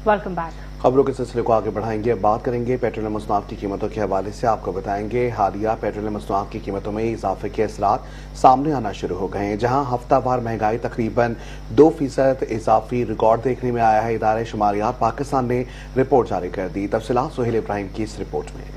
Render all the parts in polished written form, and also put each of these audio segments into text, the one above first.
Welcome back. خبروں کے سلسلے کو آگے بڑھائیں گے، بات کریں گے پیٹرولیم مصنوعات کی قیمتوں کے حوالے سے۔ آپ کو بتائیں گے حالیہ پیٹرولیم مصنوعات کی قیمتوں میں اضافے کے اثرات سامنے آنا شروع ہو گئے ہیں، جہاں ہفتہ وار مہنگائی تقریباً 2% اضافی ریکارڈ دیکھنے میں آیا ہے۔ ادارہ شماریات پاکستان نے رپورٹ جاری کر دی۔ تفصیلات سہیل ابراہیم کی اس رپورٹ میں۔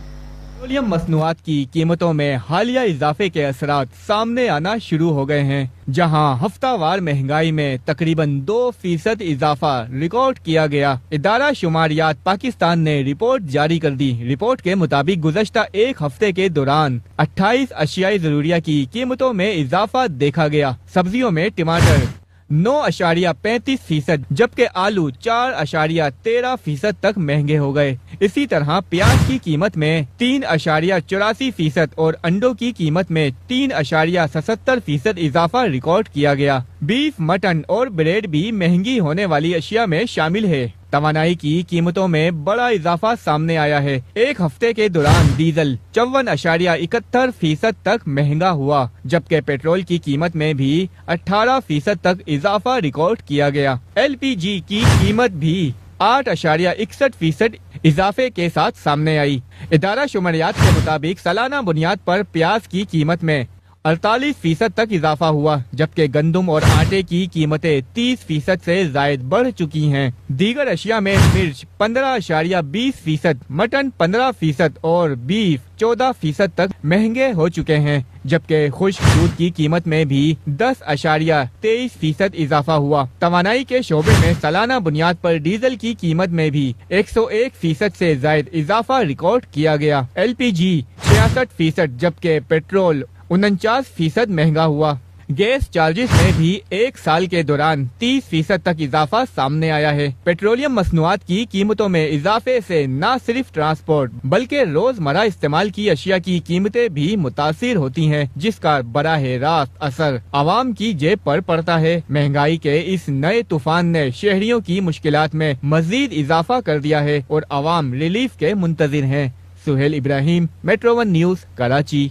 پیٹرولیم مصنوعات کی قیمتوں میں حالیہ اضافے کے اثرات سامنے آنا شروع ہو گئے ہیں، جہاں ہفتہ وار مہنگائی میں تقریباً 2% اضافہ ریکارڈ کیا گیا۔ ادارہ شماریات پاکستان نے رپورٹ جاری کر دی۔ رپورٹ کے مطابق گزشتہ ایک ہفتے کے دوران 28 اشیاء ضروریہ کی قیمتوں میں اضافہ دیکھا گیا۔ سبزیوں میں ٹماٹر 9.35%، جبکہ آلو 4.13% تک مہنگے ہو گئے۔ اسی طرح پیاز کی قیمت میں 3.84% اور انڈوں کی قیمت میں 3.77% اضافہ ریکارڈ کیا گیا۔ بیف، مٹن اور بریڈ بھی مہنگی ہونے والی اشیاء میں شامل ہے۔ توانائی کی قیمتوں میں بڑا اضافہ سامنے آیا ہے۔ ایک ہفتے کے دوران ڈیزل 54.71% تک مہنگا ہوا، جبکہ پیٹرول کی قیمت میں بھی 18% تک اضافہ ریکارڈ کیا گیا۔ ایل پی جی کی قیمت بھی 8.61% اضافے کے ساتھ سامنے آئی۔ ادارہ شماریات کے مطابق سالانہ بنیاد پر پیاز کی قیمت میں 48% تک اضافہ ہوا، جبکہ گندم اور آٹے کی قیمتیں 30% سے زائد بڑھ چکی ہیں۔ دیگر اشیاء میں مرچ 15.20%، مٹن 15% اور بیف 14% تک مہنگے ہو چکے ہیں، جبکہ خشک دودھ کی قیمت میں بھی 10.23% اضافہ ہوا۔ توانائی کے شعبے میں سالانہ بنیاد پر ڈیزل کی قیمت میں بھی 101% سے زائد اضافہ ریکارڈ کیا گیا۔ ایل پی جی 66%، جبکہ پیٹرول 49% مہنگا ہوا۔ گیس چارجز میں بھی ایک سال کے دوران 30% تک اضافہ سامنے آیا ہے۔ پیٹرولیم مصنوعات کی قیمتوں میں اضافے سے نہ صرف ٹرانسپورٹ بلکہ روزمرہ استعمال کی اشیاء کی قیمتیں بھی متاثر ہوتی ہیں، جس کا براہ راست اثر عوام کی جیب پر پڑتا ہے۔ مہنگائی کے اس نئے طوفان نے شہریوں کی مشکلات میں مزید اضافہ کر دیا ہے اور عوام ریلیف کے منتظر ہیں۔ سہیل ابراہیم، میٹرو ون نیوز، کراچی۔